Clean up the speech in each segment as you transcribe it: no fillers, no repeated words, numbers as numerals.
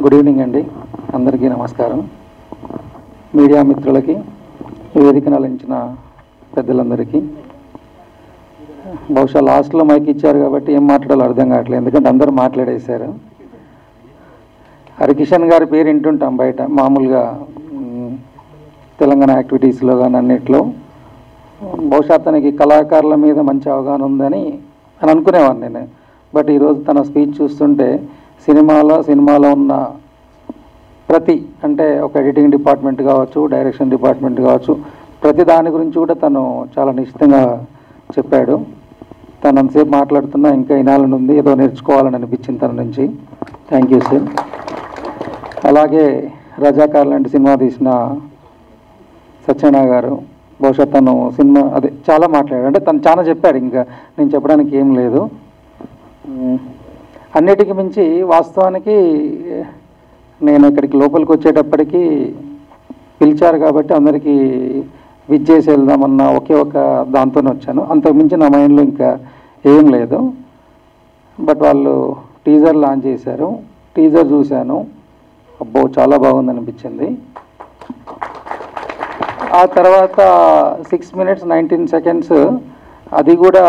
Good evening అండి, అందరికీ నమస్కారం. మీడియా మిత్రులకి, వేదికను అలంచిన పెద్దలందరికీ. బహుశా లాస్ట్లో మైక్ ఇచ్చారు కాబట్టి ఏం మాట్లాడాలో అర్థం కావట్లేదు, ఎందుకంటే అందరూ మాట్లాడేశారు. హరికిషన్ గారి పేరు వింటుంటాం బయట మామూలుగా తెలంగాణ యాక్టివిటీస్లో కానీ అన్నిట్లో. బహుశా తనకి కళాకారుల మీద మంచి అవగాహన ఉందని అనుకునేవాడిని నేను. బట్ ఈరోజు తన స్పీచ్ చూస్తుంటే సినిమాలో ఉన్న ప్రతి, అంటే ఒక ఎడిటింగ్ డిపార్ట్మెంట్ కావచ్చు, డైరెక్షన్ డిపార్ట్మెంట్ కావచ్చు, ప్రతి దాని గురించి కూడా తను చాలా నిశ్చితంగా చెప్పాడు. తను అంతసేపు మాట్లాడుతున్నా ఇంకా వినాలని ఉంది, ఏదో నేర్చుకోవాలని అనిపించింది తన నుంచి. Thank you sir. అలాగే రజాకార్ లాంటి సినిమా తీసిన సత్యనారాయణ గారు, బహుశా తను సినిమా చాలా మాట్లాడాడు, అంటే తను చాలా చెప్పాడు, ఇంకా నేను చెప్పడానికి ఏం లేదు. అన్నిటికీ మించి వాస్తవానికి నేను ఇక్కడికి లోపలికి వచ్చేటప్పటికి పిలిచారు కాబట్టి అందరికీ విచ్చేసి వెళ్దామన్న ఒకే ఒక దాంతోనే వచ్చాను. అంతకుమించి నా మైండ్లో ఇంకా ఏం లేదు. బట్ వాళ్ళు టీజర్ లాంచ్ చేశారు, టీజర్ చూశాను, అబ్బో చాలా బాగుంది అనిపించింది. ఆ తర్వాత 6 minutes 19 seconds అది కూడా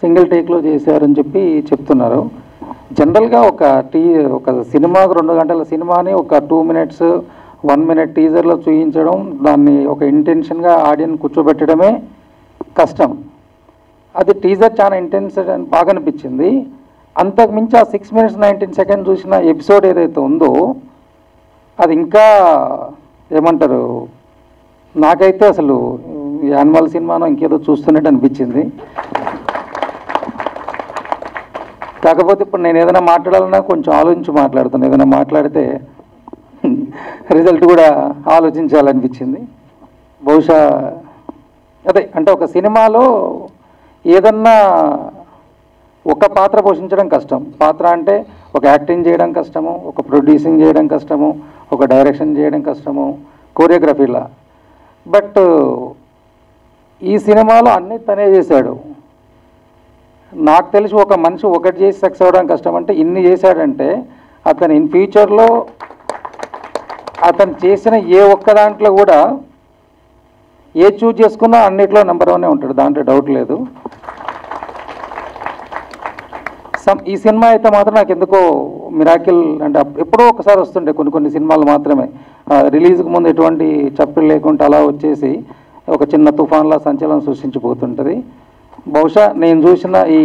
సింగిల్ టేక్లో చేశారని చెప్పి చెప్తున్నారు. జనరల్గా ఒక సినిమాకు 2 గంటల సినిమాని ఒక 2 minutes 1 minute టీజర్లో చూపించడం, దాన్ని ఒక ఇంటెన్షన్గా ఆడియన్స్ కూర్చోబెట్టడమే కష్టం. అది టీజర్ చాలా ఇంటెన్స్ అని బాగా అనిపించింది. అంతకుమించి ఆ 6 minutes 19 seconds చూసిన ఎపిసోడ్ ఏదైతే ఉందో అది ఇంకా ఏమంటారు, నాకైతే అసలు యానిమల్ సినిమాను ఇంకేదో చూస్తున్నట్టు అనిపించింది. కాకపోతే ఇప్పుడు నేను ఏదైనా మాట్లాడాలన్నా కొంచెం ఆలోచించి మాట్లాడుతాను. ఏదైనా మాట్లాడితే రిజల్ట్ కూడా ఆలోచించాలనిపించింది. బహుశా అంటే ఒక సినిమాలో ఏదన్నా ఒక పాత్ర పోషించడం కష్టం. పాత్ర అంటే ఒక యాక్టింగ్ చేయడం కష్టము, ఒక ప్రొడ్యూసింగ్ చేయడం కష్టము, ఒక డైరెక్షన్ చేయడం కష్టము, కోరియోగ్రఫీలా. బట్ ఈ సినిమాలో అన్నీ తనే చేశాడు. నాకు తెలిసి ఒక మనిషి ఒకటి చేసి సక్సెస్ అవ్వడం కష్టం, అంటే ఇన్ని చేశాడంటే అతను ఇన్ ఫ్యూచర్లో అతను చేసిన ఏ ఒక్క దాంట్లో కూడా ఏ చూజ్ చేసుకున్నా అన్నిట్లో నెంబర్ 1 ఉంటాడు, దాంట్లో డౌట్ లేదు. ఈ సినిమా అయితే మాత్రం నాకు ఎందుకో మిరాకిల్, అంటే ఎప్పుడో ఒకసారి వస్తుండే కొన్ని సినిమాలు మాత్రమే, రిలీజ్కి ముందు ఎటువంటి చప్పులు లేకుండా అలా వచ్చేసి ఒక చిన్న తుఫాన్లా సంచలనం సృష్టించిపోతుంటుంది. బహుశా నేను చూసిన ఈ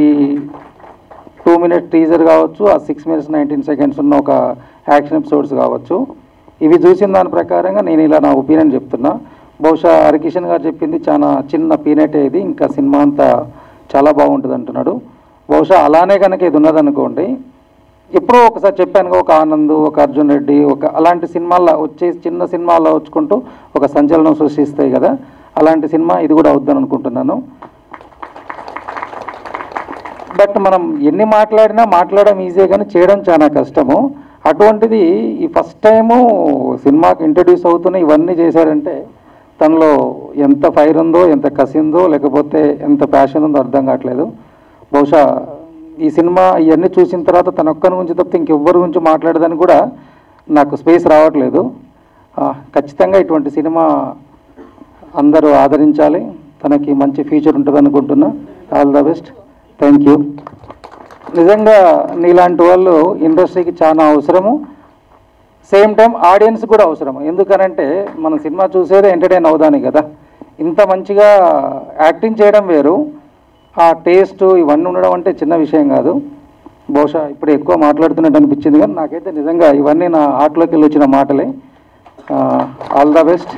2 minute టీజర్ కావచ్చు, ఆ 6 minutes 19 seconds ఉన్న ఒక యాక్షన్ ఎపిసోడ్స్ కావచ్చు, ఇవి చూసిన దాని ప్రకారంగా నేను ఇలా నా ఒపీనియన్ చెప్తున్నా. బహుశా హరికిషన్ గారు చెప్పింది చాలా చిన్న పీనటే, ఇది ఇంకా సినిమా అంతా చాలా బాగుంటుంది అంటున్నాడు. బహుశా అలానే కనుక ఇది ఉన్నదనుకోండి, ఎప్పుడో ఒకసారి చెప్పాను, ఒక ఆనంద్, ఒక అర్జున్ రెడ్డి, ఒక అలాంటి సినిమాల్లో వచ్చేసి చిన్న సినిమాల్లో వచ్చుకుంటూ ఒక సంచలనం సృష్టిస్తాయి కదా, అలాంటి సినిమా ఇది కూడా అవుద్దని అనుకుంటున్నాను. బట్ మనం ఎన్ని మాట్లాడడం ఈజీ, కానీ చేయడం చాలా కష్టము. అటువంటిది ఈ ఫస్ట్ టైము సినిమాకి ఇంట్రడ్యూస్ అవుతున్న ఇవన్నీ చేశారంటే తనలో ఎంత ఫైర్ ఉందో, ఎంత కసి ఉందో, లేకపోతే ఎంత ప్యాషన్ ఉందో అర్థం కావట్లేదు. బహుశా ఈ సినిమా ఇవన్నీ చూసిన తర్వాత తన ఒక్కరి గురించి తప్పితే ఇంకెవ్వరి గురించి మాట్లాడదని కూడా నాకు స్పేస్ రావట్లేదు. ఖచ్చితంగా ఇటువంటి సినిమా అందరూ ఆదరించాలి, తనకి మంచి ఫ్యూచర్ ఉంటుంది అనుకుంటున్నా. All the best. Thank you. నిజంగా నీలాంటి వాళ్ళు ఇండస్ట్రీకి చాలా అవసరము, సేమ్ టైం ఆడియన్స్ కూడా అవసరము. ఎందుకనంటే మన సినిమా చూసేదే ఎంటర్టైన్ అవుదాని కదా. ఇంత మంచిగా యాక్టింగ్ చేయడం వేరు, ఆ టేస్ట్ ఇవన్నీ ఉండడం అంటే చిన్న విషయం కాదు. బహుశా ఇప్పుడు ఎక్కువ మాట్లాడుతున్నట్టు అనిపించింది, కానీ నాకైతే నిజంగా ఇవన్నీ నా ఆర్ట్లోకి వెళ్ళి వచ్చిన మాటలే. All the best.